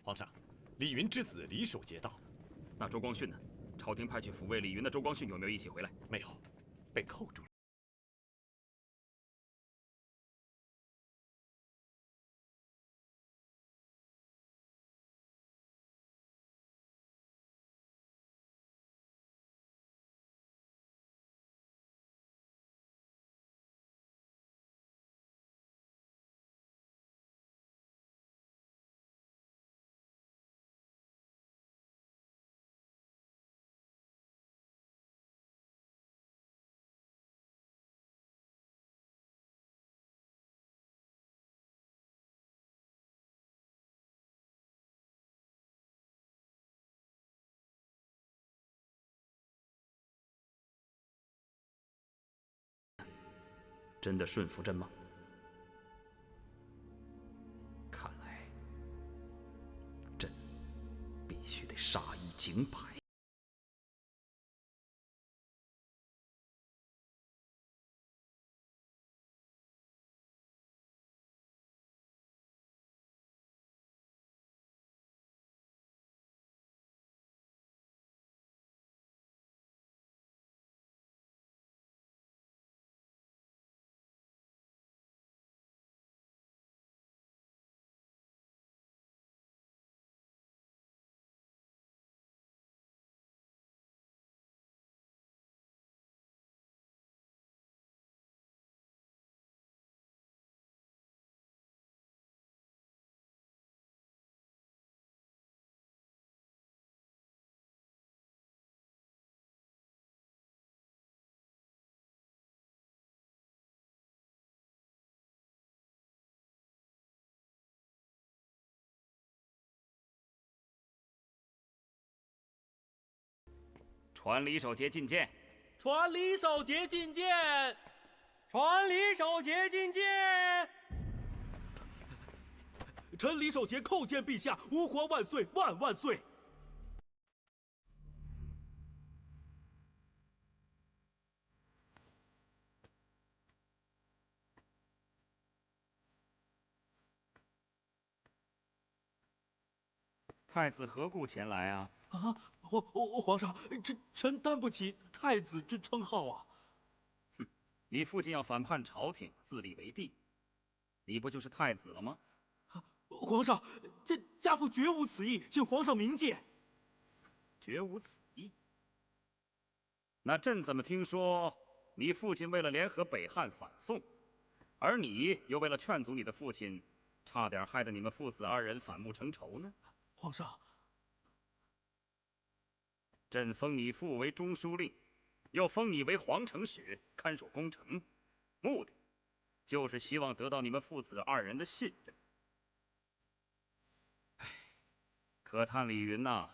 皇上，李云之子李守节到。那周光训呢？朝廷派去抚慰李云的周光训有没有一起回来？没有，被扣住了。真的顺服朕吗？看来，朕必须得杀一儆百。传李守节觐见。传李守节觐见。传李守节觐见。臣李守节叩见陛下，吾皇万岁，万万岁！太子何故前来啊？啊，皇上，臣担不起太子之称号啊！哼，你父亲要反叛朝廷，自立为帝，你不就是太子了吗？皇上，家父绝无此意，请皇上明鉴。绝无此意？那朕怎么听说你父亲为了联合北汉反宋，而你又为了劝阻你的父亲，差点害得你们父子二人反目成仇呢？皇上，朕封你父为中书令，又封你为皇城使，看守宫城，目的就是希望得到你们父子二人的信任。唉，可叹李云呐，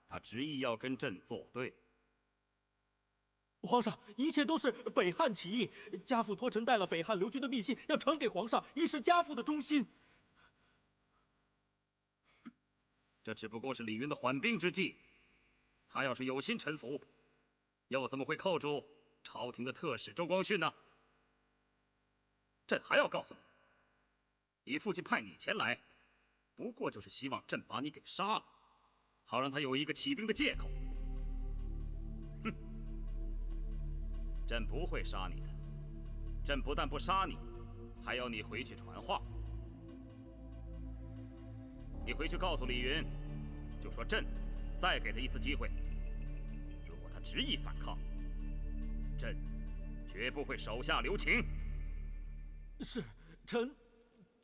他执意要跟朕作对。皇上，一切都是北汉起义，家父托臣带了北汉留军的密信，要呈给皇上，以示家父的忠心。这只不过是李云的缓兵之计，他要是有心臣服，又怎么会扣住朝廷的特使周光训呢？朕还要告诉你，你父亲派你前来，不过就是希望朕把你给杀了，好让他有一个起兵的借口。哼，朕不会杀你的，朕不但不杀你，还要你回去传话。你回去告诉李云，就说朕再给他一次机会，如果他执意反抗，朕绝不会手下留情。是，臣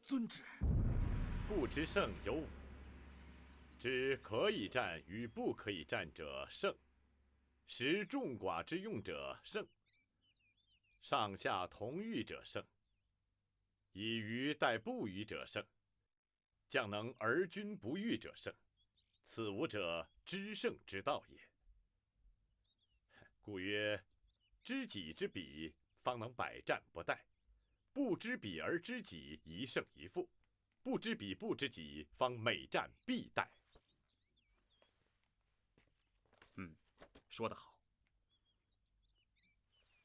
遵旨。故知胜有五：知可以战与不可以战者胜，识众寡之用者胜，上下同欲者胜，以愚待不愚者胜，将能而君不欲者胜。此五者，知胜之道也。故曰：知己知彼，方能百战不殆；不知彼而知己，一胜一负；不知彼不知己，方每战必殆。说得好。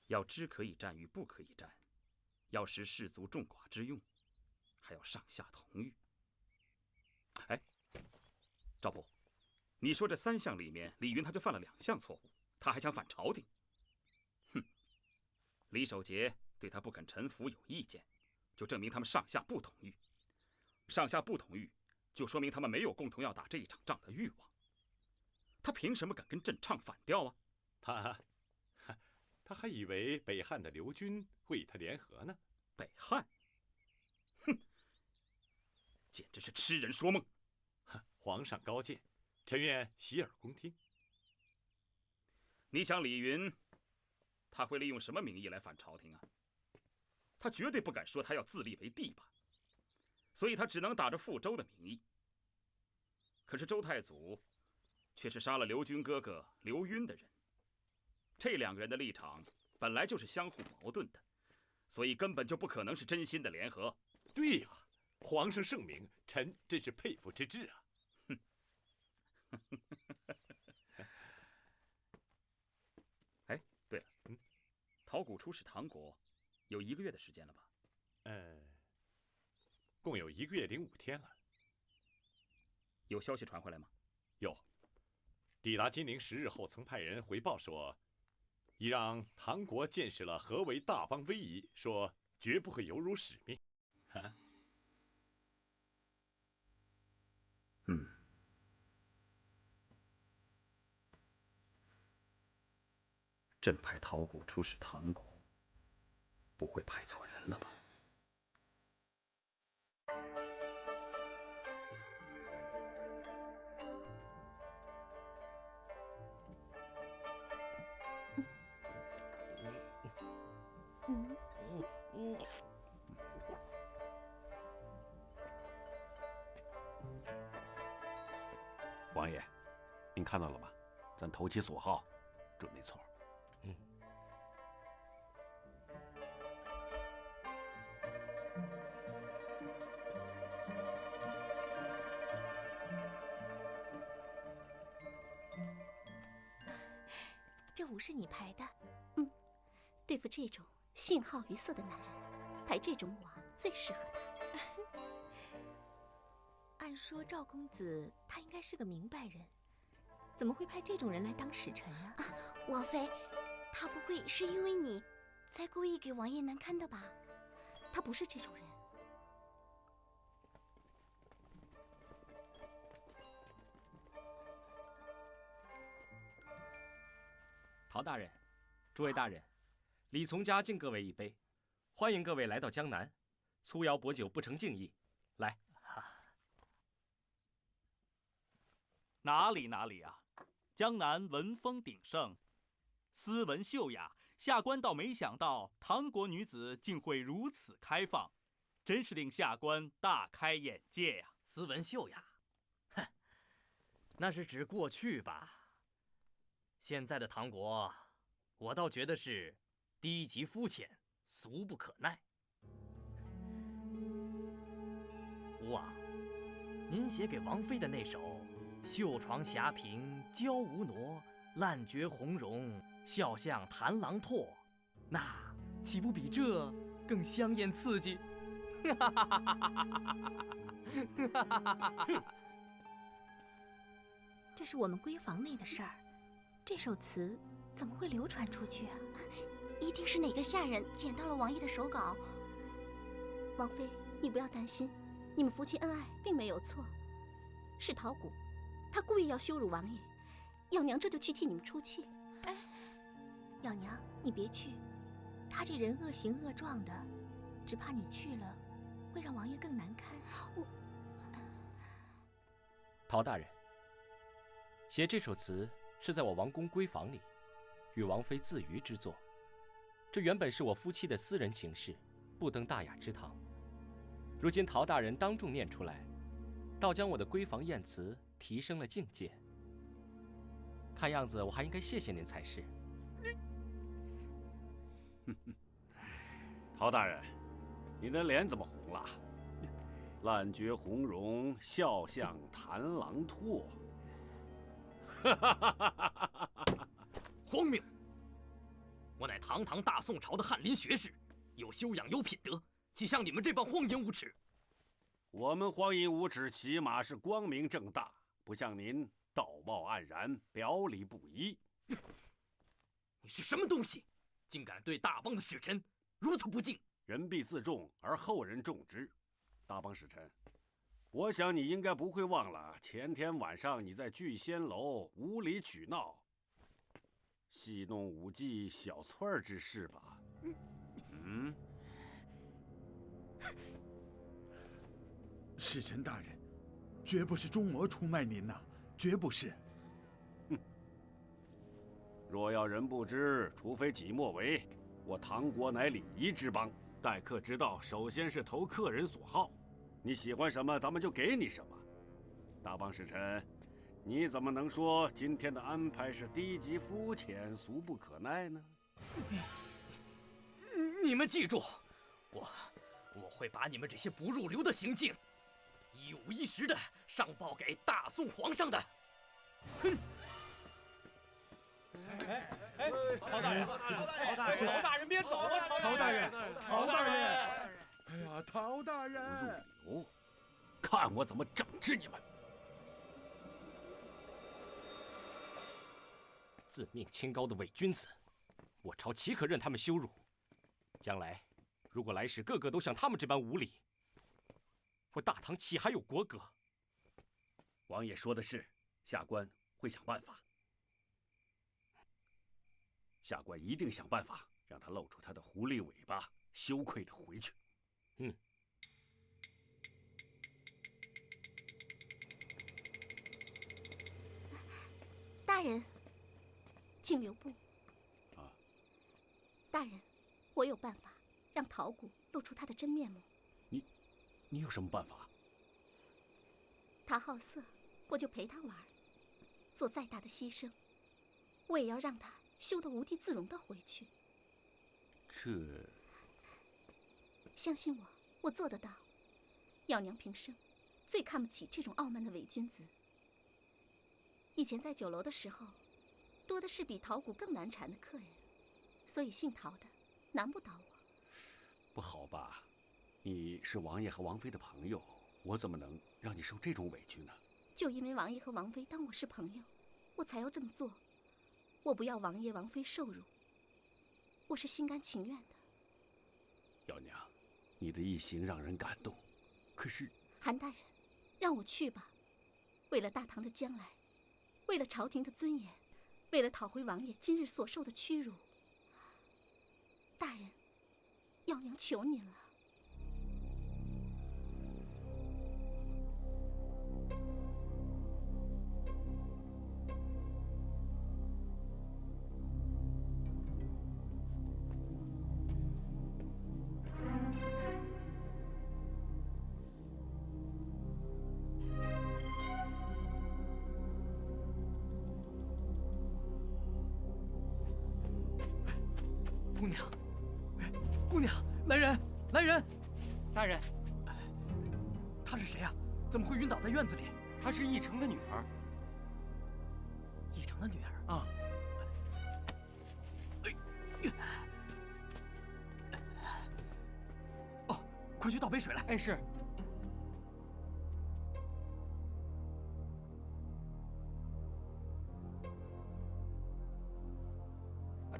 要知可以战与不可以战，要识士卒众寡之用，还要上下同欲。哎，赵普，你说这3项里面，李云他就犯了2项错误，他还想反朝廷。哼！李守节对他不肯臣服有意见，就证明他们上下不同意。上下不同意，就说明他们没有共同要打这一场仗的欲望。他凭什么敢跟朕唱反调啊？他还以为北汉的刘军会与他联合呢。北汉？哼！简直是痴人说梦。皇上高见，臣愿洗耳恭听。你想李云，他会利用什么名义来反朝廷啊？他绝对不敢说他要自立为帝吧，所以他只能打着复周的名义。可是周太祖却是杀了刘军哥哥刘赟的人，这2个人的立场本来就是相互矛盾的，所以根本就不可能是真心的联合。对呀，皇上圣明，臣真是佩服之至啊！哎，对了，陶谷出使唐国有1个月的时间了吧？共有1个月05天了。有消息传回来吗？有，抵达金陵10日后，曾派人回报说，已让唐国见识了何为大邦威仪，说绝不会有辱使命。朕派陶谷出使唐国，不会派错人了吧？王爷，您看到了吧？咱投其所好，准没错。这舞是你排的？对付这种性好于色的男人，排这种舞最适合他。按说赵公子他应该是个明白人，怎么会派这种人来当使臣呢？王妃，他不会是因为你才故意给王爷难堪的吧？他不是这种人。陶大人，诸位大人，李从家敬各位一杯，欢迎各位来到江南，粗肴薄酒不成敬意。来，哪里啊！江南文风鼎盛，斯文秀雅，下官倒没想到唐国女子竟会如此开放，真是令下官大开眼界呀！斯文秀雅，哼，那是指过去吧？现在的唐国，我倒觉得是低级肤浅，俗不可耐。吴王，您写给王妃的那首“绣床霞屏娇无挪，烂绝红容笑向弹郎唾”，那岂不比这更香艳刺激？这是我们闺房内的事儿，这首词怎么会流传出去啊？一定是哪个下人捡到了王爷的手稿。王妃，你不要担心，你们夫妻恩爱并没有错，是陶谷，他故意要羞辱王爷，咬娘这就去替你们出气。哎，咬娘，你别去，他这人恶行恶状的，只怕你去了，会让王爷更难堪。陶大人，写这首词是在我王宫闺房里，与王妃自娱之作。这原本是我夫妻的私人情事，不登大雅之堂。如今陶大人当众念出来，倒将我的闺房艳词提升了境界。看样子我还应该谢谢您才是。陶大人，你的脸怎么红了？烂绝红容，笑向弹郎唾。荒谬！我乃堂堂大宋朝的翰林学士，有修养有品德，岂像你们这帮荒淫无耻？我们荒淫无耻，起码是光明正大，不像您道貌岸然，表里不一。你是什么东西，竟敢对大邦的使臣如此不敬？人必自重，而后人重之。大邦使臣，我想你应该不会忘了前天晚上你在聚仙楼无理取闹，戏弄舞姬小翠儿之事吧？嗯。使臣大人，绝不是中魔出卖您呐，绝不是。若要人不知，除非己莫为。我唐国乃礼仪之邦，待客之道首先是投客人所好。你喜欢什么，咱们就给你什么。大邦使臣，你怎么能说今天的安排是低级肤浅、俗不可耐呢？你们记住，我会把你们这些不入流的行径，一五一十的上报给大宋皇上的。哼！陶大人，陶大人别走啊！陶大人，陶大人，哎呀，陶大人，不入流，看我怎么整治你们！自命清高的伪君子，我朝岂可任他们羞辱？将来如果来世个个都像他们这般无礼，我大唐岂还有国格？王爷说的是，下官会想办法。下官一定想办法让他露出他的狐狸尾巴，羞愧的回去。大人，请留步。大人，我有办法让陶谷露出他的真面目。你有什么办法？他好色，我就陪他玩，做再大的牺牲，我也要让他羞得无地自容的回去。相信我，我做得到。咬娘平生最看不起这种傲慢的伪君子。以前在酒楼的时候，多的是比陶谷更难缠的客人，所以姓陶的难不倒我。不好吧？你是王爷和王妃的朋友，我怎么能让你受这种委屈呢？就因为王爷和王妃当我是朋友，我才要这么做。我不要王爷王妃受辱，我是心甘情愿的。姚娘，你的一行让人感动，可是韩大人，让我去吧。为了大唐的将来，为了朝廷的尊严，为了讨回王爷今日所受的屈辱，大人，姚娘求您了。姑娘，姑娘，来人，来人！大人，她是谁啊？怎么会晕倒在院子里？她是义成的女儿。义成的女儿啊！哦，快去倒杯水来。哎，是。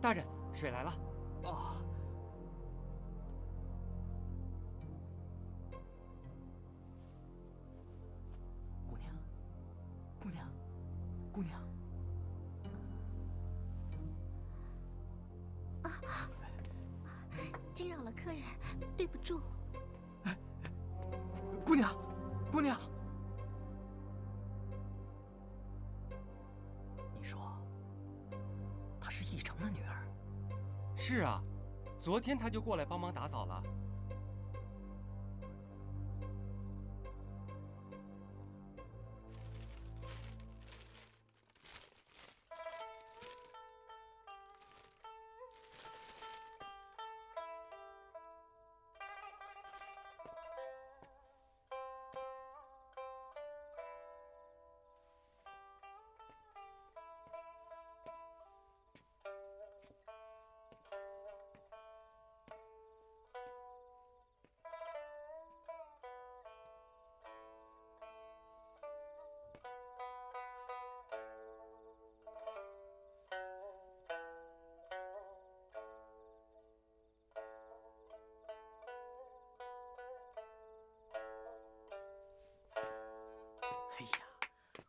大人，水来了。哦。姑娘，姑娘，姑娘。惊扰了客人，对不住。姑娘，姑娘，你说她是义成的女儿？是啊，昨天她就过来帮忙打扫了。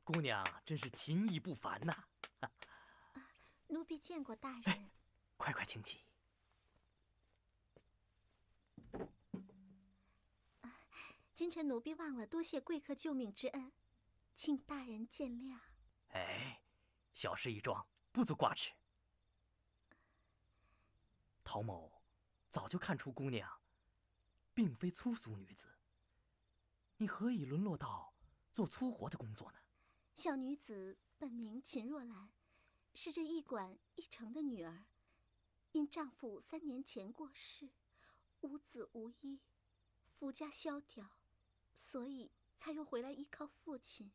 姑娘真是琴艺不凡呐！奴婢见过大人。快快请起。今晨奴婢忘了多谢贵客救命之恩，请大人见谅。哎，小事一桩，不足挂齿。陶某早就看出姑娘并非粗俗女子，你何以沦落到做粗活的工作呢？小女子本名秦若兰，是这驿馆驿丞的女儿，因丈夫3年前过世，无子无依，夫家萧条，所以才又回来依靠父亲。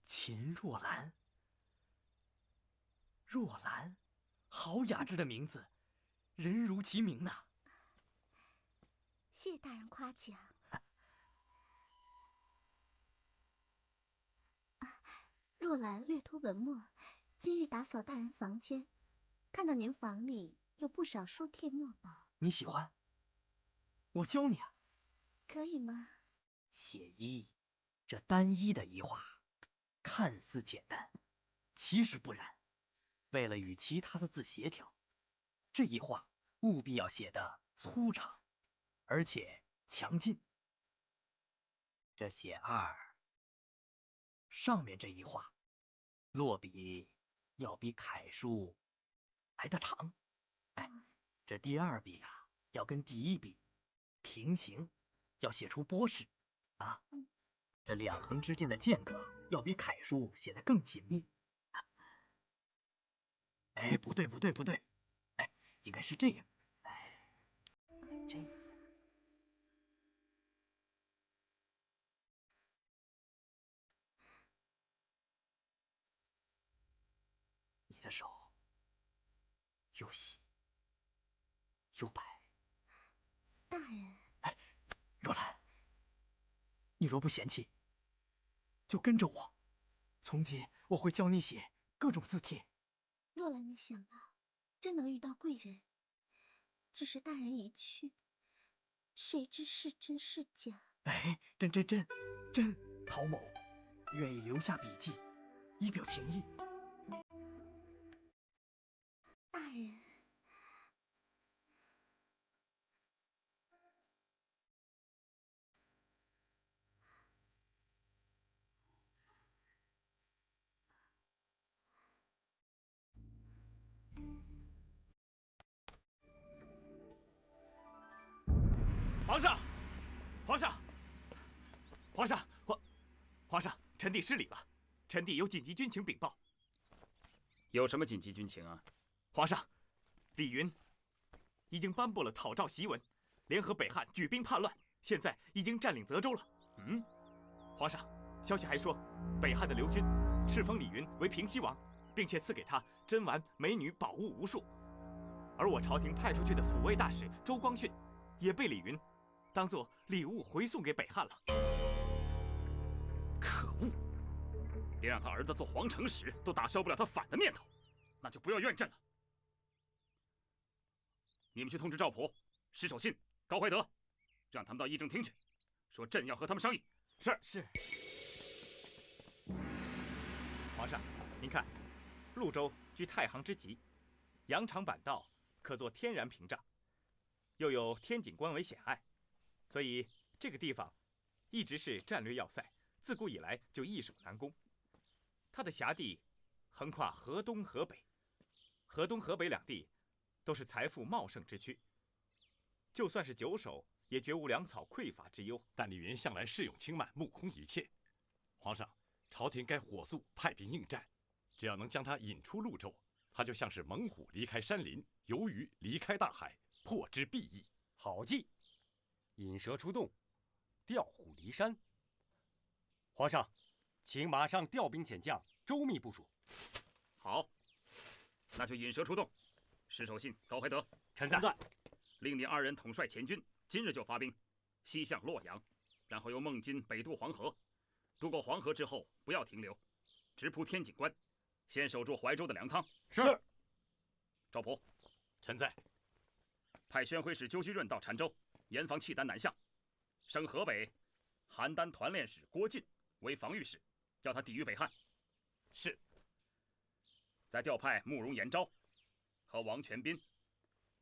秦若兰，若兰，好雅致的名字，人如其名呐。谢大人夸奖。若兰略脱文墨，今日打扫大人房间，看到您房里有不少书帖墨宝。你喜欢？我教你啊。可以吗？写意，这单一的一画，看似简单，其实不然。为了与其他的字协调，这一画务必要写得粗长，而且强劲。这写二，上面这一画，落笔要比楷书来得长。哎，这第二笔啊，要跟第一笔平行，要写出波势啊。这两横之间的间隔要比楷书写得更紧密。哎，不对，哎，应该是这样。哎，这样。你的手又细又白。大人。哎，若兰，你若不嫌弃，就跟着我。从今我会教你写各种字帖。若兰没想到，真能遇到贵人。只是大人一去，谁知是真是假？哎，真，陶某愿意留下笔记，以表情意。大人。皇上，臣弟失礼了。臣弟有紧急军情禀报。有什么紧急军情啊？皇上，李云已经颁布了讨诏檄文，联合北汉举兵叛乱，现在已经占领泽州了。皇上，消息还说，北汉的刘军敕封李云为平西王，并且赐给他珍玩、美女、宝物无数。而我朝廷派出去的抚慰大使周光训，也被李云当作礼物回送给北汉了。可恶！连让他儿子做皇城使都打消不了他反的念头，那就不要怨朕了。你们去通知赵普、石守信、高怀德，让他们到议政厅去，说朕要和他们商议。是。皇上，您看，潞州居太行之极，羊肠坂道可做天然屏障，又有天井关为险隘，所以这个地方一直是战略要塞，自古以来就易守难攻。它的辖地横跨河东、河北，河东、河北两地都是财富茂盛之区，就算是久守，也绝无粮草匮乏之忧。但李云向来恃勇轻慢，目空一切。皇上，朝廷该火速派兵应战，只要能将他引出潞州，他就像是猛虎离开山林，游鱼离开大海，破之必矣。好计，引蛇出洞，调虎离山。皇上，请马上调兵遣将，周密部署。好，那就引蛇出洞。石守信、高怀德，臣在。令你2人统帅前军，今日就发兵，西向洛阳，然后由孟津北渡黄河。渡过黄河之后，不要停留，直扑天井关，先守住怀州的粮仓。是。赵普，臣在。派宣徽使鸠居润到澶州，严防契丹南向。升河北邯郸团练使郭进为防御使，叫他抵御北汉。是。再调派慕容延昭和王全斌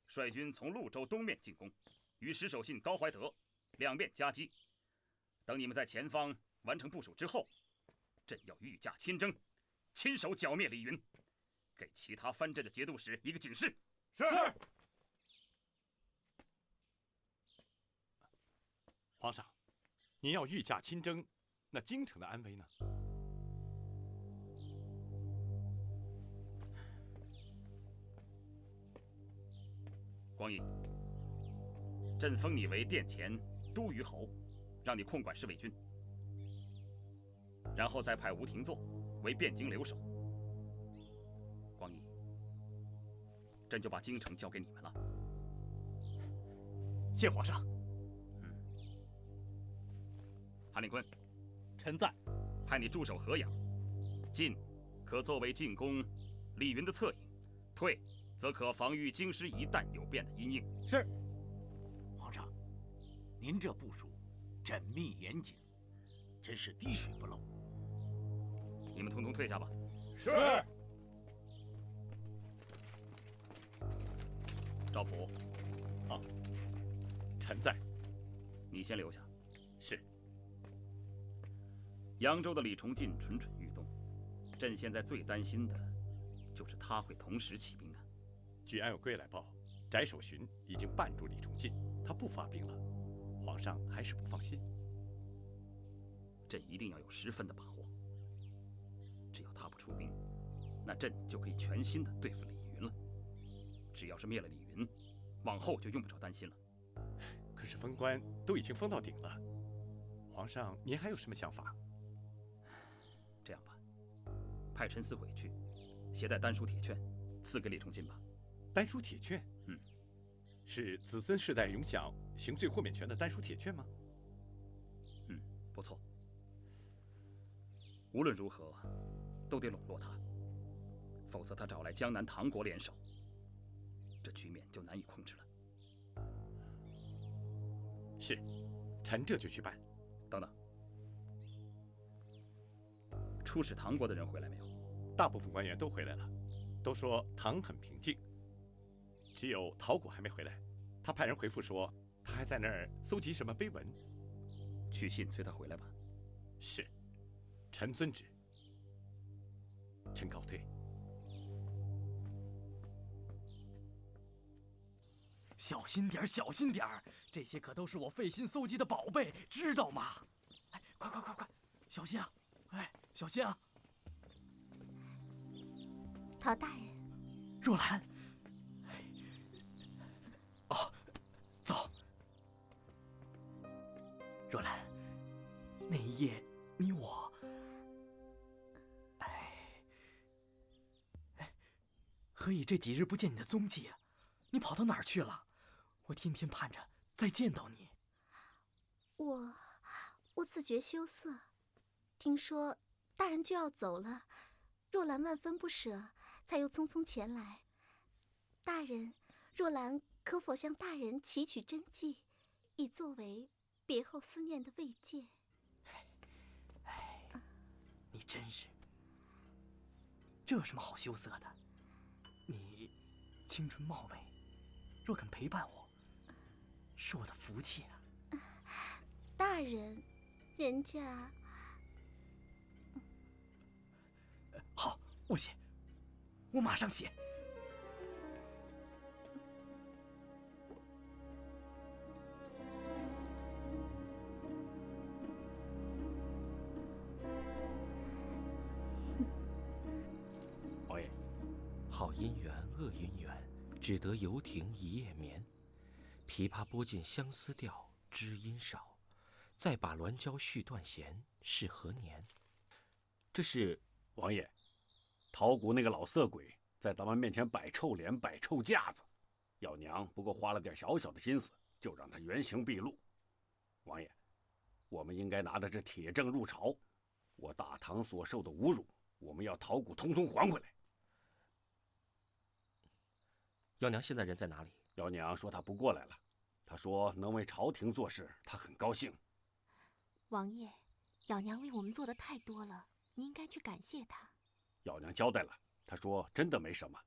率军从潞州东面进攻，与石守信、高怀德两面夹击。等你们在前方完成部署之后，朕要御驾亲征，亲手剿灭李云，给其他藩镇的节度使一个警示。是。皇上，您要御驾亲征，那京城的安危呢？光义，朕封你为殿前都虞侯，让你控管侍卫军，然后再派吴廷祚为汴京留守。光义，朕就把京城交给你们了。谢皇上。韩令坤，臣在。派你驻守河阳，进可作为进攻李云的侧应，退则可防御京师一旦有变的阴影。是。皇上，您这部署缜密严谨，真是滴水不漏。你们统统退下吧。是。赵普，啊，臣在。你先留下。是。扬州的李崇进蠢蠢欲动，朕现在最担心的就是他会同时起兵啊。据安有圭来报，翟守寻已经绊住李崇进，他不发兵了。皇上还是不放心。朕一定要有10分的把握。只要他不出兵，那朕就可以全心的对付李云了。只要是灭了李云，往后就用不着担心了。可是封官都已经封到顶了，皇上您还有什么想法？这样吧，派陈思悔去，携带丹书铁券，赐给李崇进吧。丹书铁券？是子孙世代永享刑罪豁免权的丹书铁券吗？不错。无论如何，都得笼络他，否则他找来江南唐国联手，这局面就难以控制了。是，臣这就去办。等等，出使唐国的人回来没有？大部分官员都回来了，都说唐很平静，只有陶谷还没回来。他派人回复说，他还在那儿搜集什么碑文。去信催他回来吧。是，臣遵旨。臣告退。小心点儿，小心点儿！这些可都是我费心搜集的宝贝，知道吗？哎，快，小心啊！哎，小心啊！陶大人，若兰，哦，走。若兰，那一夜你我，何以这几日不见你的踪迹啊？你跑到哪儿去了？我天天盼着再见到你。我自觉羞涩，听说大人就要走了，若兰万分不舍，才又匆匆前来。大人，若兰可否向大人祈取真迹，以作为别后思念的慰藉？你真是，这有什么好羞涩的？你青春貌美，若肯陪伴我，是我的福气啊！大人，人家……好，我写，我马上写。王爷，好姻缘，恶姻缘，只得游亭一夜眠。琵琶拨尽相思调，知音少。再把鸾交续断弦，是何年？这是王爷，陶谷那个老色鬼在咱们面前摆臭脸、摆臭架子，姚娘不过花了点小小的心思，就让他原形毕露。王爷，我们应该拿着这铁证入朝，我大唐所受的侮辱，我们要陶谷通通还回来。姚娘现在人在哪里？姚娘说她不过来了，她说能为朝廷做事，她很高兴。王爷，姚娘为我们做的太多了，你应该去感谢她。药娘交代了，她说真的没什么。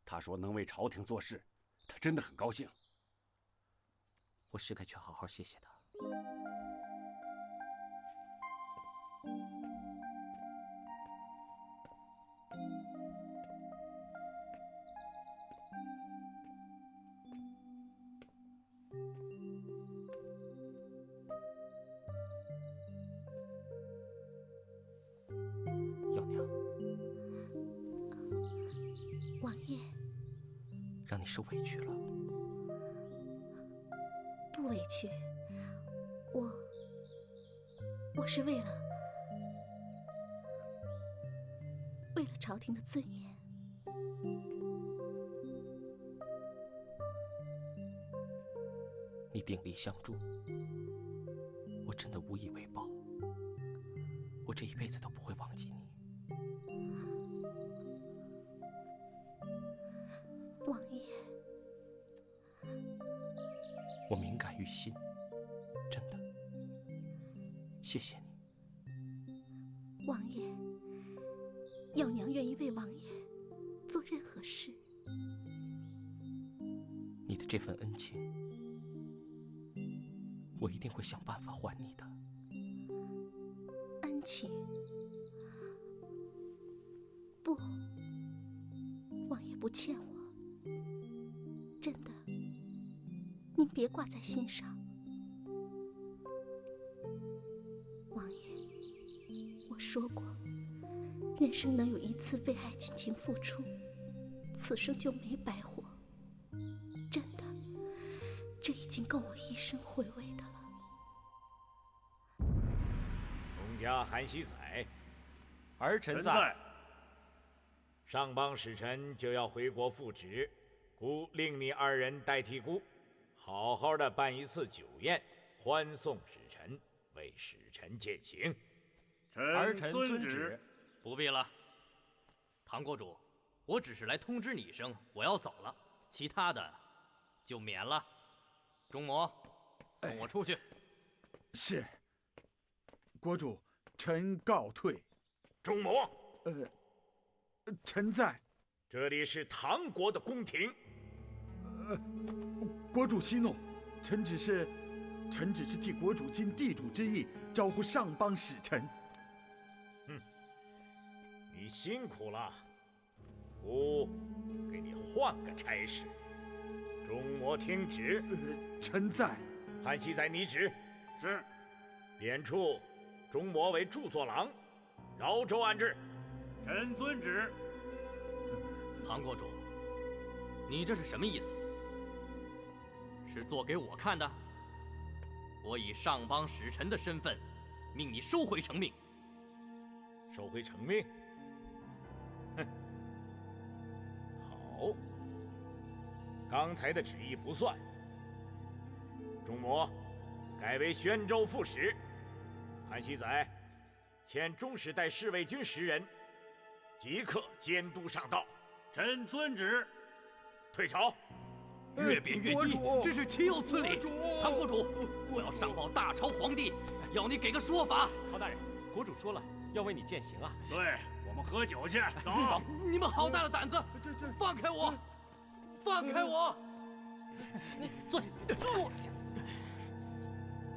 她说能为朝廷做事，她真的很高兴。我是该去好好谢谢她。药娘，王爷，让你受委屈了。不委屈，我是为了朝廷的尊严。你鼎力相助，我真的无以为报。我这一辈子都不会忘记你。王爷，我敏感于心，真的，谢谢你。王爷，药娘愿意为王爷做任何事。你的这份恩情，我一定会想办法还你的。恩情？不，王爷不欠我，真的，您别挂在心上。王爷，我说过，人生能有一次为爱尽情付出，此生就没白活。真的，这已经够我一生回味的了。农家韩熙载，儿臣在。上邦使臣就要回国复职，故令你二人代替姑，好好的办一次酒宴，欢送使臣，为使臣饯行。儿臣遵旨。不必了，唐国主，我只是来通知你一声，我要走了，其他的就免了。钟魔，送我出去。是。国主，臣告退。钟魔，臣在。这里是唐国的宫廷。国主息怒，臣只是替国主尽地主之谊，招呼上邦使臣。你辛苦了，姑给你换个差事。钟魔听旨。臣在。韩熙载拟旨。是。贬黜钟魔为著作郎，饶州安置。臣遵旨。唐国主，你这是什么意思？是做给我看的？我以上邦使臣的身份，命你收回成命。收回成命？哼，好。刚才的旨意不算，钟魔改为宣州副使。韩熙载遣中使带侍卫军10人，即刻监督上道。臣遵旨。退朝。越贬越低，真是岂有此理！唐国主，我要上报大朝皇帝，要你给个说法。陶大人，国主说了要为你饯行啊。对，我们喝酒去。走。你们好大的胆子！放开我！放开我！坐下，坐下。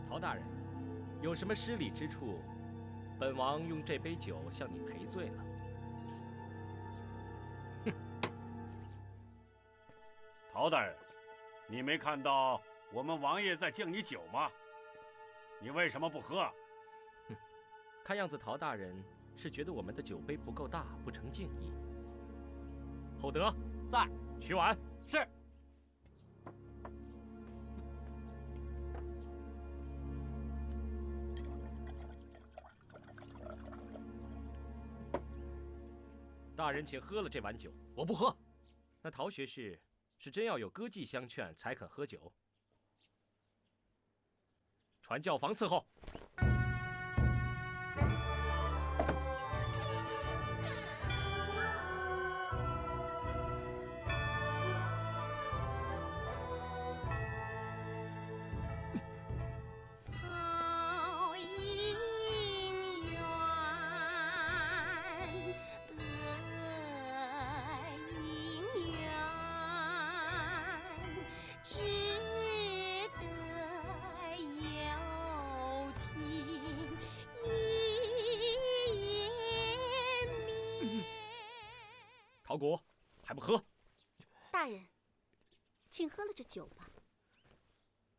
陶大人，有什么失礼之处，本王用这杯酒向你赔罪了。陶大人，你没看到我们王爷在敬你酒吗？你为什么不喝？看样子陶大人是觉得我们的酒杯不够大，不成敬意。厚德在，取碗。是。大人，请喝了这碗酒。我不喝。那陶学士是真要有歌妓相劝才肯喝酒。传教房伺候。好姻缘得陶谷，还不喝？大人，请喝了这酒吧。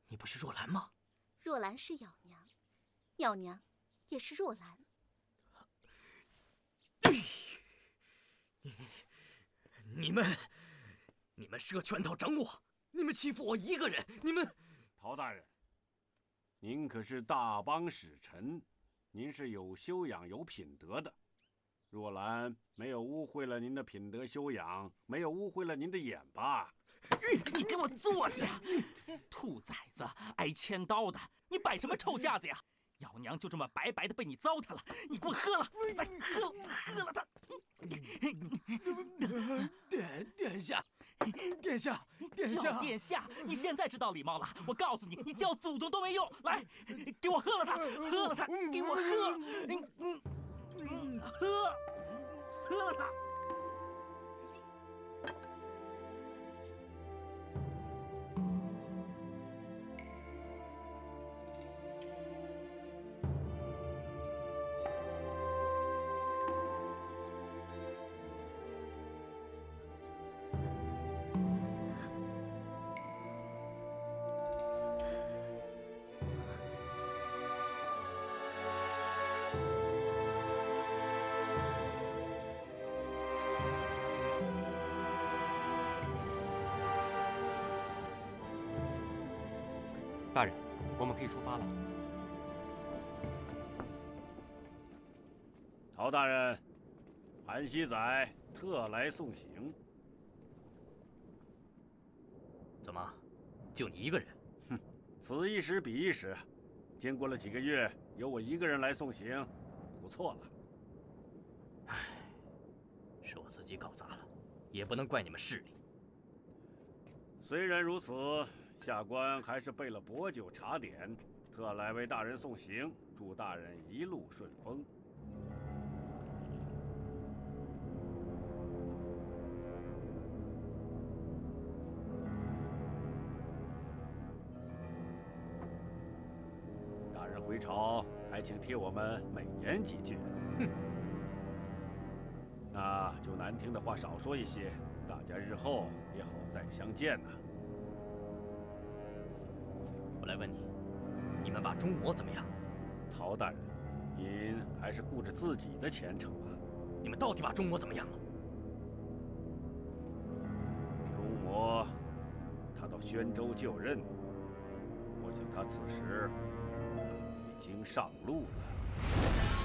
你不是若兰吗？若兰是咬娘，咬娘也是若兰。你们设圈套整我，你们欺负我一个人，你们……陶大人，您可是大邦使臣，您是有修养、有品德的。若兰没有污秽了您的品德修养，没有污秽了您的眼吧？你给我坐下！兔崽子，挨千刀的，你摆什么臭架子呀？咬娘就这么白白的被你糟蹋了，你给我喝了，来喝了它！殿下，叫殿下！你现在知道礼貌了？我告诉你，你叫祖宗都没用！来，给我喝了它，喝了它，给我喝！喝了它！大人，我们可以出发了。陶大人，韩熙载特来送行。怎么，就你一个人？哼，此一时彼一时，经过了几个月，由我一个人来送行，不错了。唉，是我自己搞砸了，也不能怪你们势利。虽然如此，下官还是备了薄酒茶点，特来为大人送行，祝大人一路顺风。大人回朝，还请替我们美言几句。哼，那就难听的话少说一些，大家日后也好再相见呐。我来问你，你们把钟魔怎么样？陶大人，您还是顾着自己的前程吧。你们到底把钟魔怎么样了？钟魔，他到宣州就任，我想他此时已经上路了。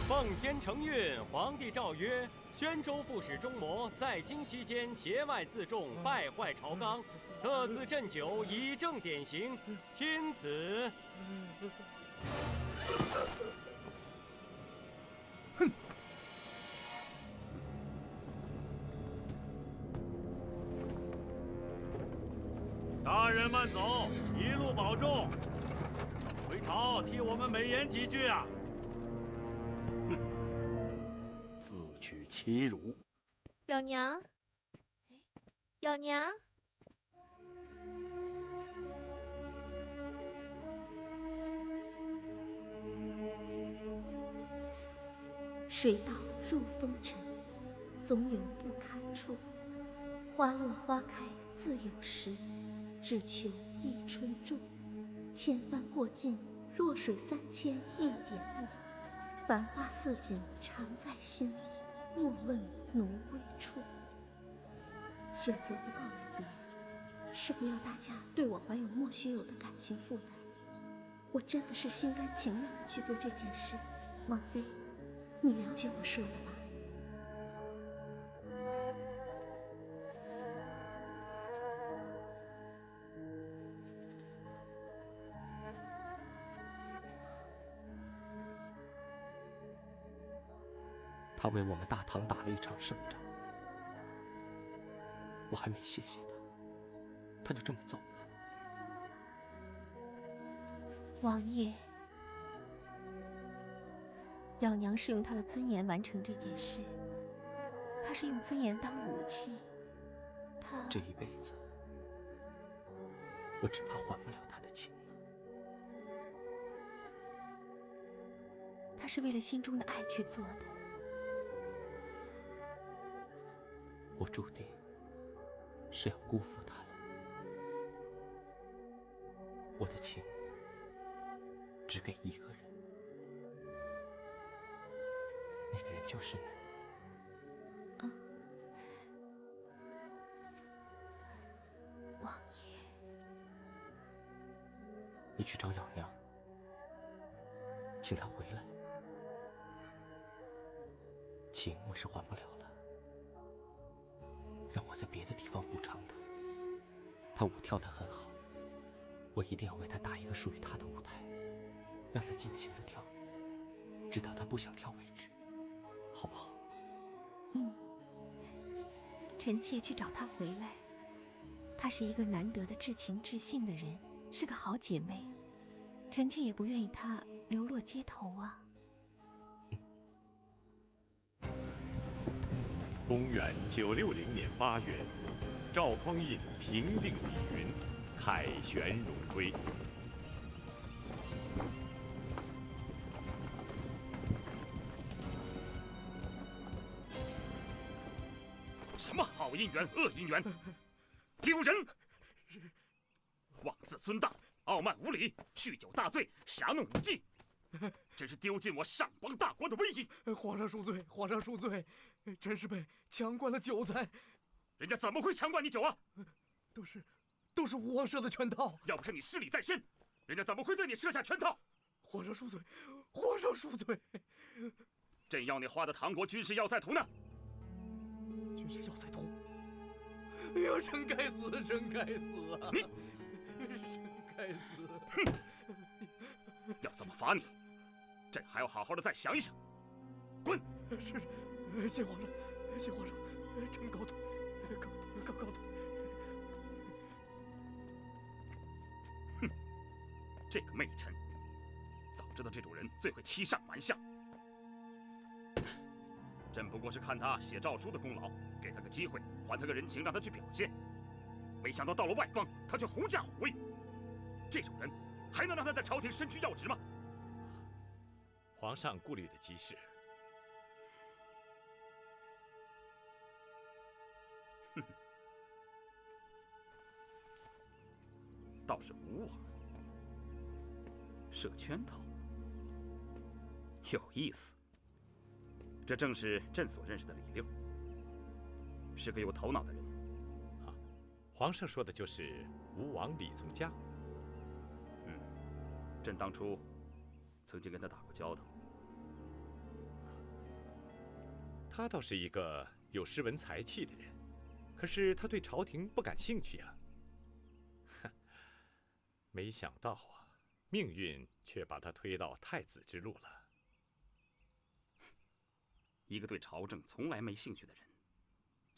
奉天承运，皇帝诏曰：宣州副使钟魔在京期间挟外自重，败坏朝纲，特赐鸩酒以正典刑，钦此。哼！大人慢走，一路保重。回朝替我们美言几句啊！哼，自取其辱。咬娘，咬娘。水到入风尘，总有不堪处。花落花开自有时，只求一春种。千帆过尽，弱水三千一点露。繁花似锦常在心，莫问奴归处。选择不告而别，是不要大家对我怀有莫须有的感情负担。我真的是心甘情愿的去做这件事。王妃，你了解我说的吧？他为我们大唐打了一场胜仗，我还没谢谢他，他就这么走了。王爷，咬娘是用她的尊严完成这件事，她是用尊严当武器，她这一辈子，我只怕还不了他的情。她是为了心中的爱去做的。我注定是要辜负他了。我的情只给一个人，那个人就是你。王爷，你去找咬娘，请她回来。情我是还不了了，让我在别的地方补偿她。她舞跳得很好，我一定要为她搭一个属于她的舞台，让她尽情地跳，直到她不想跳为止，好不好？臣妾去找她回来。她是一个难得的至情至性的人，是个好姐妹，臣妾也不愿意她流落街头啊。公元960年8月，赵匡胤平定李云，凯旋荣归。什么好姻缘、恶姻缘，丢人！妄自尊大，傲慢无礼，酗酒大醉，侠怒无忌，真是丢尽我上邦大国的威仪。皇上恕罪，皇上恕罪，真是被强灌了酒才。人家怎么会强灌你酒啊？都是吴王设的圈套。要不是你失礼在先，人家怎么会对你设下圈套？皇上恕罪，皇上恕罪。朕要你画的唐国军事要塞图呢？军事要塞图？哎呀，真该死，真该死啊！你，真该死！哼！要怎么罚你？朕还要好好的再想一想。滚！是，谢皇上，谢皇上，臣告退，告退。哼！这个媚臣，早知道这种人最会欺上瞒下。朕不过是看他写诏书的功劳，给他个机会，还他个人情，让他去表现。没想到到了外邦，他却狐假虎威。这种人还能让他在朝廷身居要职吗？皇上顾虑的极是。哼，倒是吴王设圈套，有意思。这正是朕所认识的李六，是个有头脑的人。皇上说的就是吴王李从嘉。朕当初曾经跟他打过交道。他倒是一个有诗文才气的人，可是他对朝廷不感兴趣啊。哼，没想到啊，命运却把他推到太子之路了。一个对朝政从来没兴趣的人，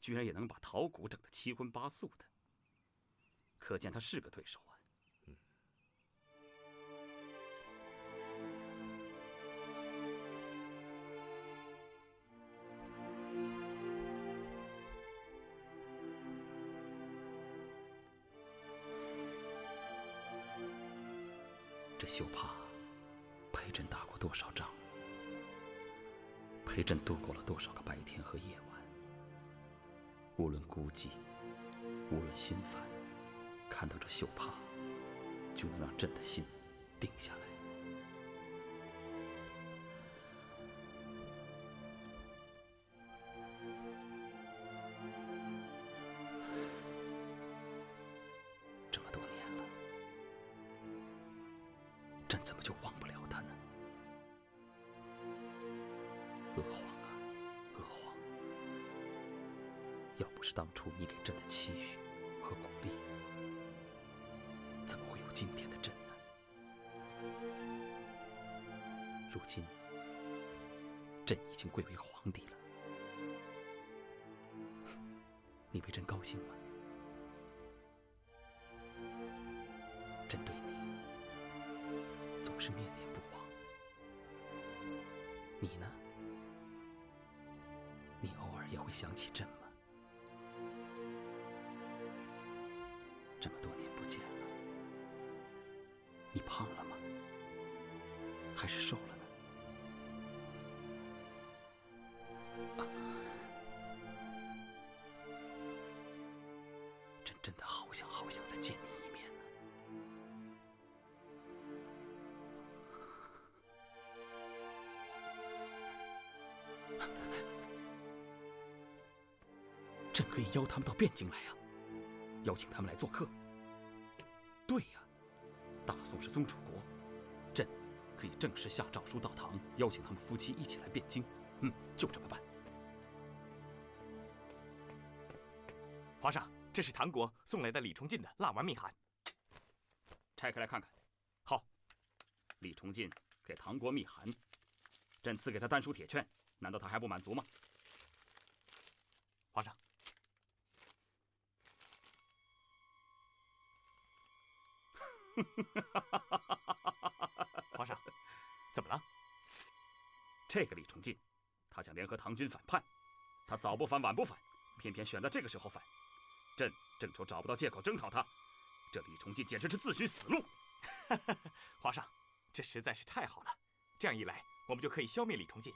居然也能把陶谷整得七荤八素的，可见他是个对手啊。这秀帕陪朕打过多少仗？陪朕度过了多少个白天和夜晚？无论孤寂，无论心烦，看到这绣帕，就能让朕的心定下来。这么多年了，朕怎么就忘不了他呢？娥皇啊，娥皇！要不是当初你给朕的期许和鼓励，怎么会有今天的朕呢？如今，朕已经贵为皇帝了，你为朕高兴吗？朕对你总是念念不忘，你呢？你偶尔也会想起朕吗？这么多年不见了，你胖了吗？还是瘦了呢？真的好想再见你一面呢。朕可以邀他们到汴京来呀，邀请他们来做客。对呀，大宋是宗主国，朕可以正式下诏书到唐，邀请他们夫妻一起来汴京。就这么办。皇上，这是唐国送来的李崇进的蜡丸密函，拆开来看看。好。李崇进给唐国密函，朕赐给他丹书铁券，难道他还不满足吗？皇上。皇上，怎么了？这个李崇进，他想联合唐军反叛，他早不反晚不反，偏偏选在这个时候反，朕正愁找不到借口征讨他，这李崇进简直是自寻死路。皇上，这实在是太好了，这样一来，我们就可以消灭李崇进，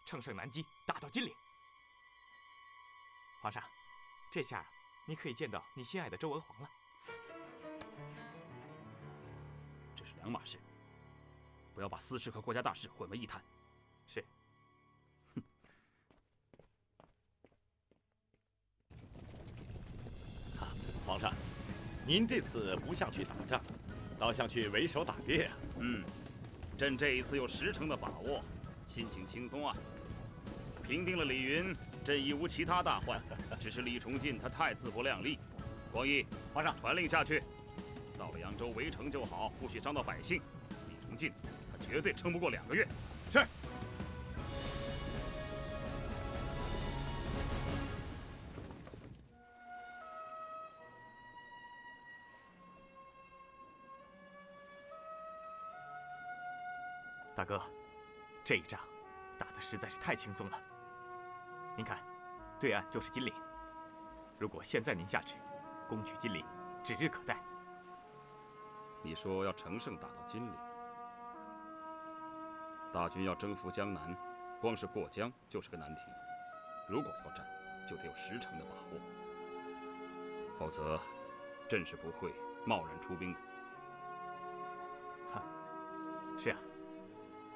乘胜南击，打到金陵。皇上，这下你可以见到你心爱的周文皇了。这是两码事，不要把私事和国家大事混为一谈。是。皇上，您这次不像去打仗，倒像去为首打猎啊。朕这一次有10成的把握，心情轻松啊。平定了李云，朕已无其他大患，只是李崇进他太自不量力。光义，皇上，传令下去，到了扬州围城就好，不许伤到百姓。李崇进他绝对撑不过2个月。是。大哥，这一仗打得实在是太轻松了。您看，对岸就是金陵。如果现在您下旨，攻取金陵指日可待。你说要乘胜打到金陵，大军要征服江南，光是过江就是个难题。如果要战，就得有10成的把握，否则朕是不会贸然出兵的。是啊，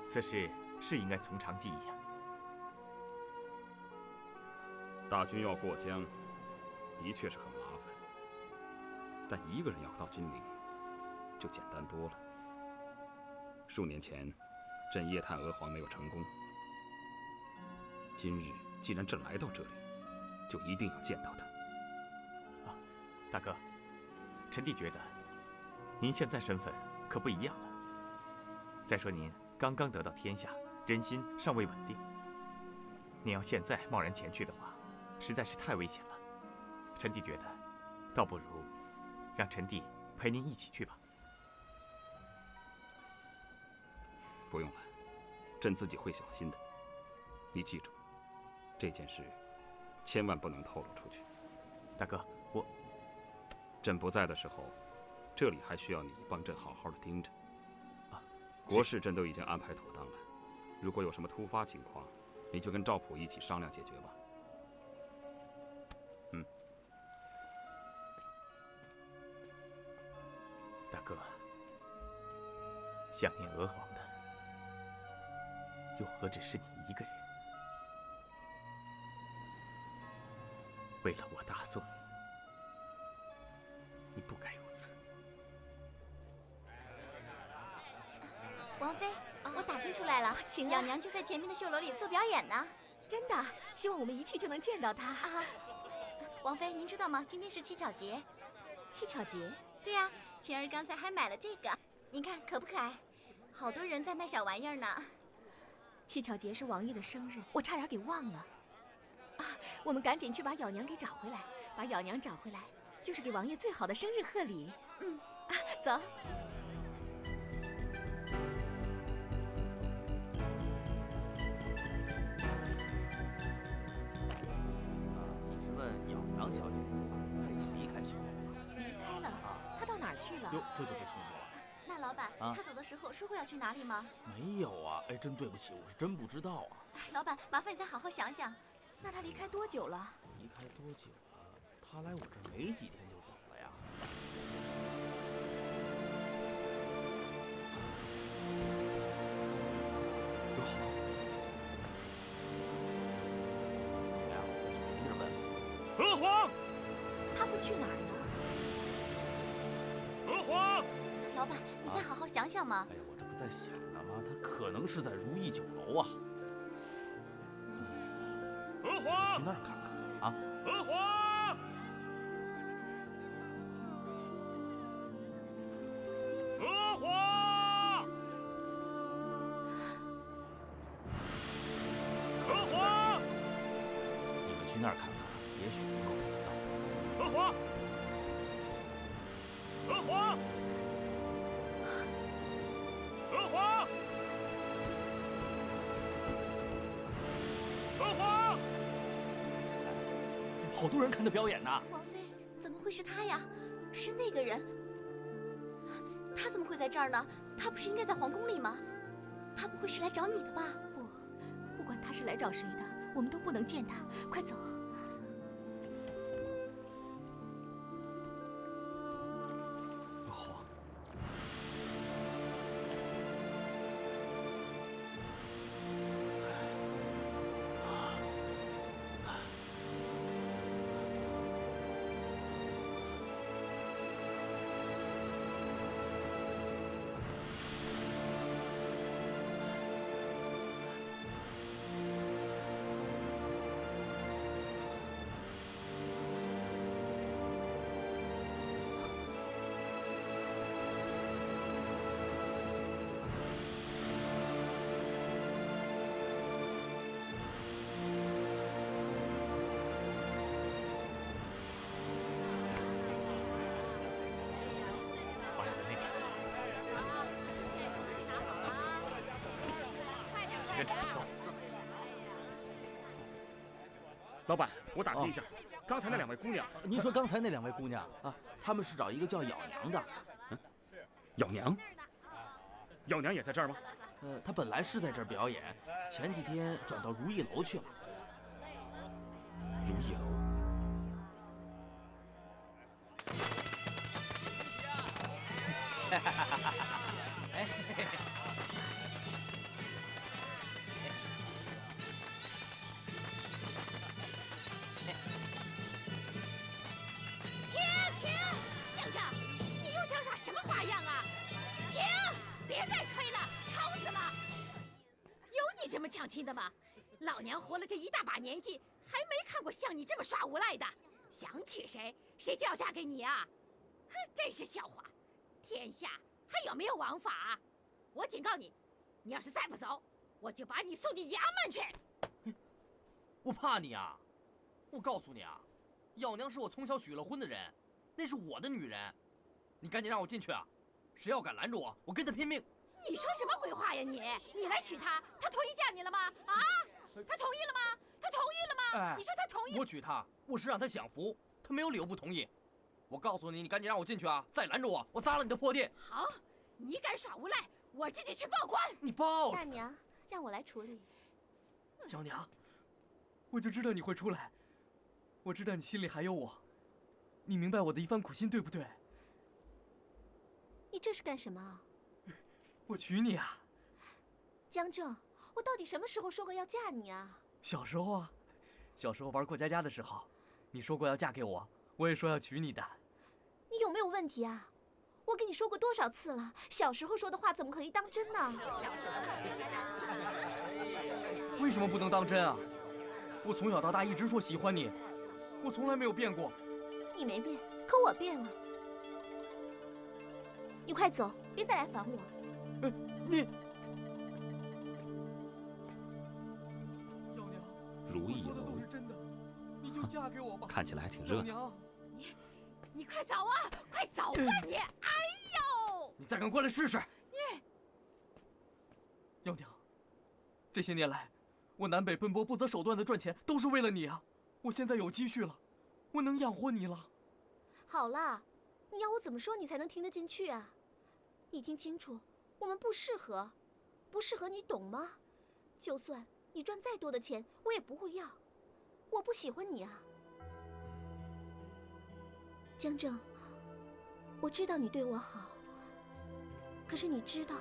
此事是应该从长计议啊。大军要过江，的确是很麻烦，但一个人要到金陵，就简单多了。数年前，朕夜探娥皇没有成功，今日既然朕来到这里，就一定要见到他。大哥，臣弟觉得，您现在身份可不一样了。再说您刚刚得到天下，人心尚未稳定，您要现在贸然前去的话，实在是太危险了。臣弟觉得，倒不如让臣弟陪您一起去吧。不用了，朕自己会小心的。你记住，这件事千万不能透露出去。大哥，朕不在的时候，这里还需要你帮朕好好的盯着。国事朕都已经安排妥当了，如果有什么突发情况，你就跟赵普一起商量解决吧。大哥，想念娥皇的，又何止是你一个人？为了我大宋，你不该如此。王妃，我打听出来了，养娘就在前面的绣楼里做表演呢。真的？希望我们一去就能见到她啊！王妃，您知道吗？今天是七巧节。七巧节？对呀，晴儿刚才还买了这个，您看可不可爱？好多人在卖小玩意儿呢。七巧节是王爷的生日，我差点给忘了。啊，我们赶紧去把咬娘给找回来，把咬娘找回来，就是给王爷最好的生日贺礼。走。杨小姐，她已经离开绣楼了。离开了？她到哪儿去了？哟，这就不清楚了。那老板，他走的时候说过要去哪里吗？没有啊，哎，真对不起，我是真不知道啊。哎，老板，麻烦你再好好想想。那他离开多久了？离开多久了？他来我这儿没几天就走了皇，你俩再去别地儿问。娥皇，他会去哪儿呢？娥皇，老板，你再好好想想嘛。哎呀，我这不在想呢吗？他可能是在如意酒楼啊。娥皇，去那儿看看啊。娥皇，娥皇，娥皇，你们去那儿看看，也许能够找到。娥皇，娥皇，娥皇，娥皇。好多人看着表演呢。王妃，怎么会是他呀？是那个人。他怎么会在这儿呢？他不是应该在皇宫里吗？他不会是来找你的吧？不管他是来找谁的，我们都不能见他。快走！皇。跟着走。老板，我打听一下，刚才那两位姑娘，您说刚才那两位姑娘啊，她们是找一个叫咬娘的。咬娘？咬娘也在这儿吗？她本来是在这儿表演，前几天转到如意楼去了。如意楼。什么花样啊！停！别再吹了，吵死了！有你这么抢亲的吗？老娘活了这一大把年纪，还没看过像你这么耍无赖的。想娶谁，谁就要嫁给你啊！哼，真是笑话！天下还有没有王法啊？我警告你，你要是再不走，我就把你送进衙门去！我怕你啊！我告诉你啊，咬娘是我从小许了婚的人，那是我的女人。你赶紧让我进去啊！谁要敢拦住我，我跟他拼命！你说什么鬼话呀你？你来娶她，她同意嫁你了吗？啊？她同意了吗？她同意了吗？你说她同意？我娶她，我是让她享福，她没有理由不同意。我告诉你，你赶紧让我进去啊！再拦住我，我砸了你的破店！好，你敢耍无赖，我这就去报官！你报！大娘，让我来处理。咬娘，我就知道你会出来，我知道你心里还有我，你明白我的一番苦心，对不对？你这是干什么？我娶你啊！江正，我到底什么时候说过要嫁你啊？小时候啊，小时候玩过家家的时候，你说过要嫁给我，我也说要娶你的。你有没有问题啊？我跟你说过多少次了，小时候说的话怎么可以当真呢？为什么不能当真啊？我从小到大一直说喜欢你，我从来没有变过。你没变，可我变了。你快走，别再来烦我。你，咬娘，如意楼都是真的，你就嫁给我吧。看起来还挺热闹。你快走啊！快走啊你！哎呦！你再敢过来试试！你，咬娘，这些年来，我南北奔波，不择手段的赚钱，都是为了你啊！我现在有积蓄了，我能养活你了。好啦，你要我怎么说你才能听得进去啊？你听清楚，我们不适合，不适合你懂吗？就算你赚再多的钱，我也不会要。我不喜欢你啊，江正。我知道你对我好，可是你知道，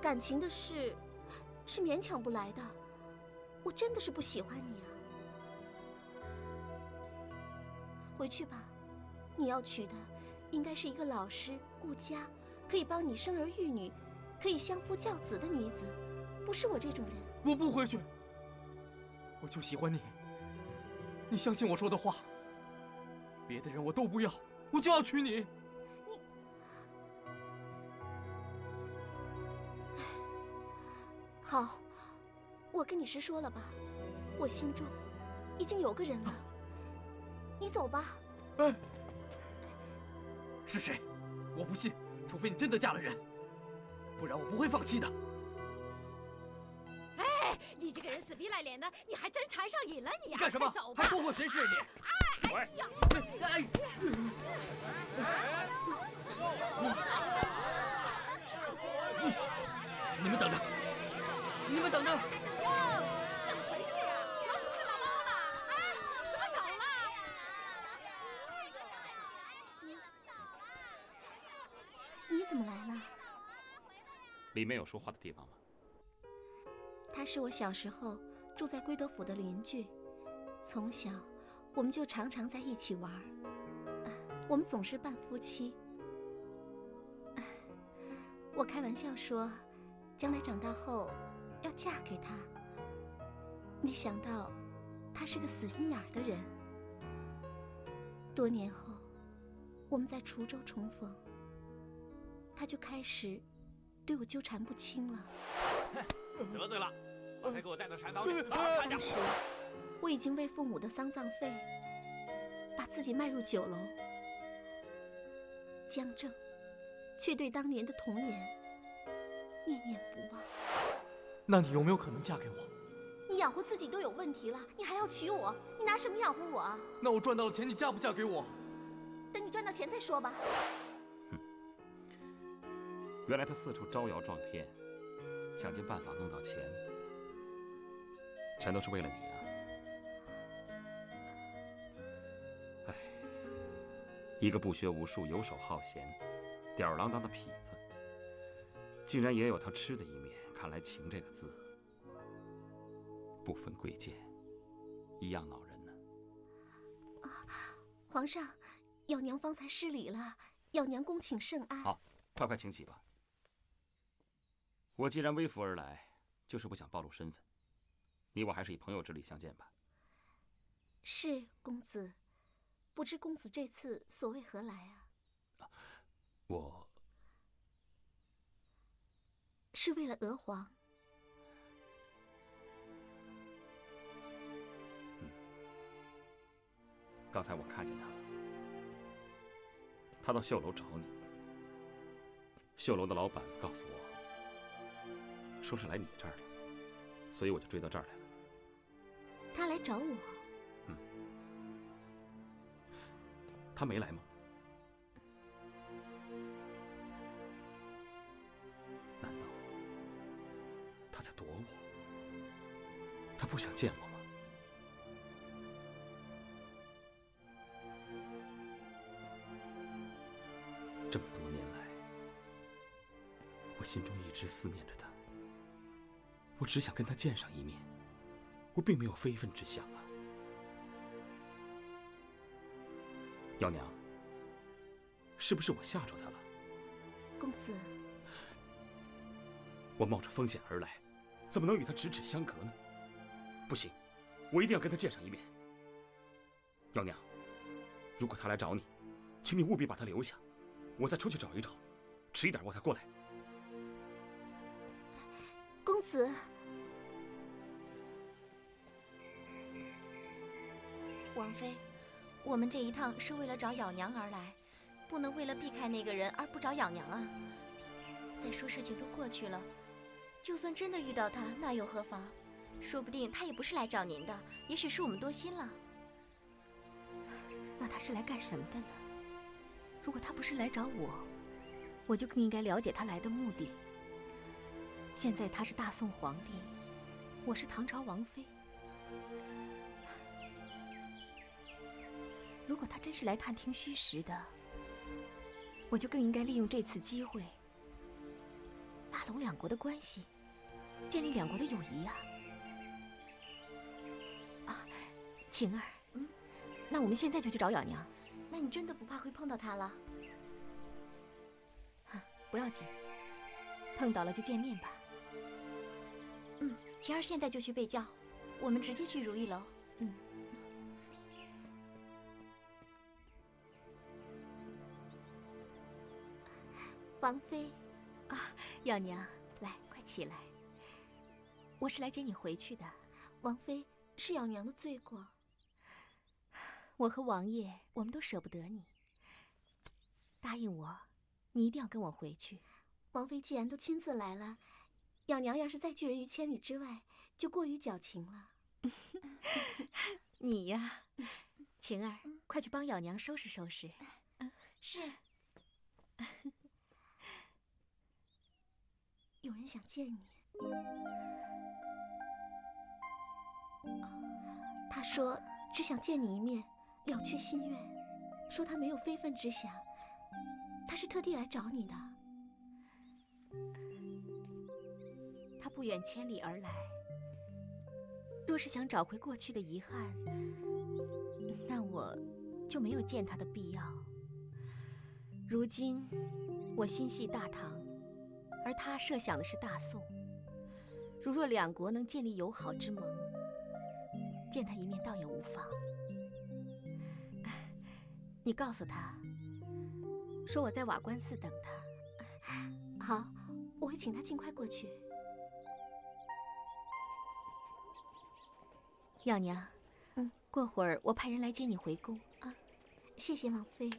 感情的事，是勉强不来的。我真的是不喜欢你啊！回去吧，你要娶的应该是一个老实、顾家，可以帮你生儿育女，可以相夫教子的女子，不是我这种人。我不回去，我就喜欢你。你相信我说的话，别的人我都不要，我就要娶你。好，我跟你实说了吧，我心中已经有个人了。你走吧。哎，是谁？我不信，除非你真的嫁了人，不然我不会放弃的。哎，你这个人死皮赖脸的，你还真缠上瘾了你啊！干什么？走吧。还多管闲事你！哎呀！哎！你们等着！你们等着！怎么回事啊？老鼠看到猫了！哎，怎么走了？你怎么来了？里面有说话的地方吗？他是我小时候住在归德府的邻居，从小我们就常常在一起玩，我们总是扮夫妻。我开玩笑说，将来长大后要嫁给他，没想到他是个死心眼儿的人。多年后，我们在滁州重逢，他就开始对我纠缠不清了。得罪了，把他给我带到禅房里，好好看着。我已经为父母的丧葬费，把自己卖入酒楼。江正却对当年的童年念念不忘。那你有没有可能嫁给我？你养活自己都有问题了，你还要娶我？你拿什么养活我啊？那我赚到了钱，你嫁不嫁给我？等你赚到钱再说吧。原来他四处招摇撞骗，想尽办法弄到钱，全都是为了你啊！哎，一个不学无术、游手好闲、吊儿郎当的痞子，竟然也有他痴的一面。看来情这个字，不分贵贱，一样恼人呢。皇上，咬娘方才失礼了，咬娘恭请圣安。好，快请起吧。我既然微服而来，就是不想暴露身份。你我还是以朋友之礼相见吧。是公子，不知公子这次所为何来啊？我是为了娥皇。刚才我看见他了，他到绣楼找你。绣楼的老板告诉我，说是来你这儿了，所以我就追到这儿来了。他来找我？他没来吗？难道他在躲我？他不想见我吗？这么多年来，我心中一直思念着他，我只想跟他见上一面，我并没有非分之想啊。幺娘，是不是我吓着他了？公子，我冒着风险而来，怎么能与他咫尺相隔呢？不行，我一定要跟他见上一面。幺娘，如果他来找你，请你务必把他留下，我再出去找一找，迟一点我再过来。公子，王妃，我们这一趟是为了找咬娘而来，不能为了避开那个人而不找咬娘啊。再说事情都过去了，就算真的遇到他，那又何妨？说不定他也不是来找您的，也许是我们多心了。那他是来干什么的呢？如果他不是来找我，我就更应该了解他来的目的。现在他是大宋皇帝，我是唐朝王妃。如果他真是来探听虚实的，我就更应该利用这次机会拉拢两国的关系，建立两国的友谊呀。啊，晴儿，那我们现在就去找咬娘。那你真的不怕会碰到她了？不要紧，碰到了就见面吧。晴儿现在就去备轿，我们直接去如意楼。王妃，啊，咬娘，来，快起来。我是来接你回去的。王妃，是咬娘的罪过。我和王爷，我们都舍不得你。答应我，你一定要跟我回去。王妃既然都亲自来了，咬娘要是再拒人于千里之外，就过于矫情了。你呀，晴儿，快去帮咬娘收拾收拾。是。有人想见你。他说只想见你一面，了却心愿。说他没有非分之想，他是特地来找你的。他不远千里而来，若是想找回过去的遗憾，那我就没有见他的必要。如今我心系大唐，而他设想的是大宋。如若两国能建立友好之盟，见他一面倒也无妨。你告诉他，说我在瓦官寺等他。好，我会请他尽快过去。咬娘，过会儿我派人来接你回宫。啊，谢谢王妃。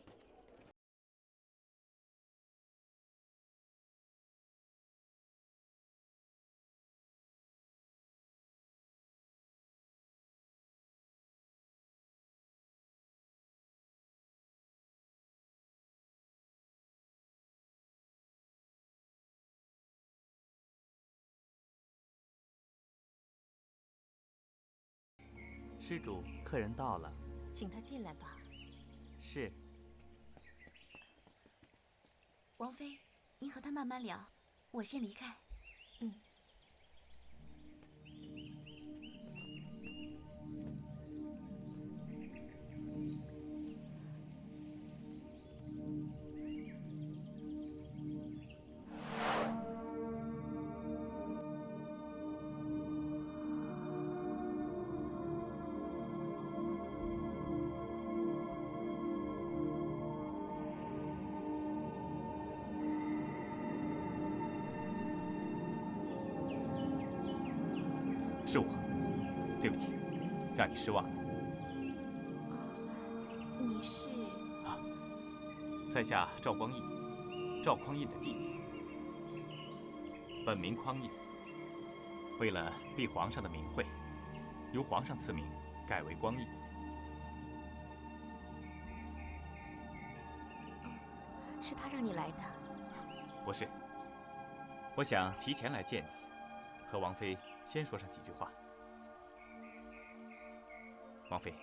施主，客人到了，请他进来吧。是。王妃，您和他慢慢聊，我先离开。是我，对不起，让你失望了。你是？在下赵光义，赵匡胤的弟弟，本名匡胤。为了避皇上的名讳，由皇上赐名，改为光义。是他让你来的？不是，我想提前来见你，和王妃先说上几句话。王妃，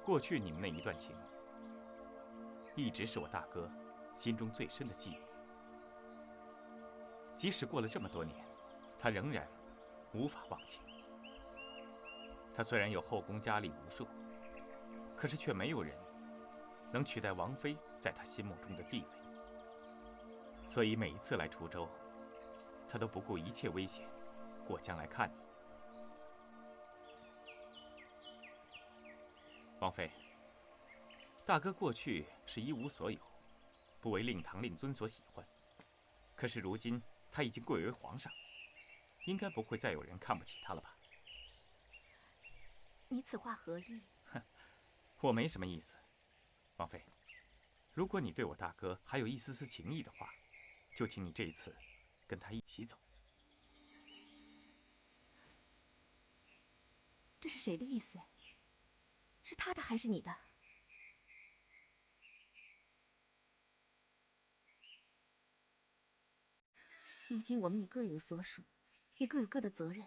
过去你们那一段情，一直是我大哥心中最深的记忆。即使过了这么多年，他仍然无法忘情。他虽然有后宫佳丽无数，可是却没有人能取代王妃在他心目中的地位。所以每一次来滁州，他都不顾一切危险，过江来看你。王妃，大哥过去是一无所有，不为令堂令尊所喜欢。可是如今他已经贵为皇上，应该不会再有人看不起他了吧？你此话何意？我没什么意思。王妃，如果你对我大哥还有一丝丝情谊的话，就请你这一次跟他一起走。这是谁的意思？是他的还是你的？如今我们已各有所属，也各有各的责任，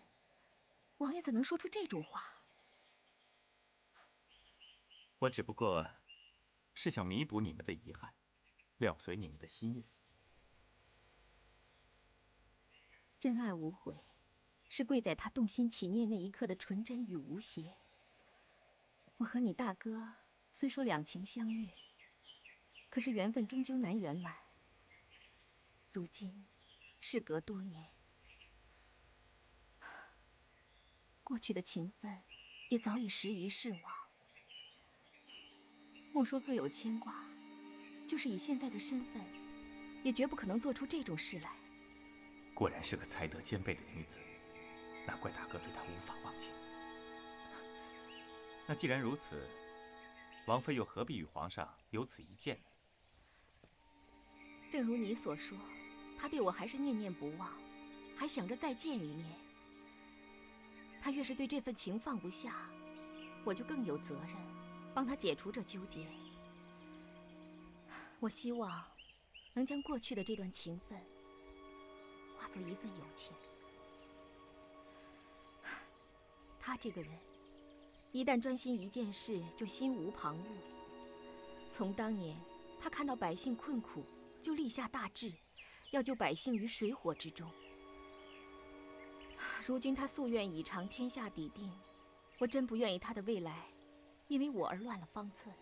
王爷怎能说出这种话？我只不过是想弥补你们的遗憾，了随你们的心愿。真爱无悔，是贵在他动心起念那一刻的纯真与无邪。我和你大哥虽说两情相悦，可是缘分终究难圆满。如今事隔多年，过去的情分也早已时移世往。莫说各有牵挂，就是以现在的身份，也绝不可能做出这种事来。果然是个才德兼备的女子，难怪大哥对她无法忘记。那既然如此，王妃又何必与皇上有此一见呢？正如你所说，他对我还是念念不忘，还想着再见一面。他越是对这份情放不下，我就更有责任帮他解除这纠结。我希望能将过去的这段情分化作一份友情。他这个人，一旦专心一件事，就心无旁骛。从当年他看到百姓困苦，就立下大志，要救百姓于水火之中。如今他夙愿已偿，天下底定，我真不愿意他的未来因为我而乱了方寸。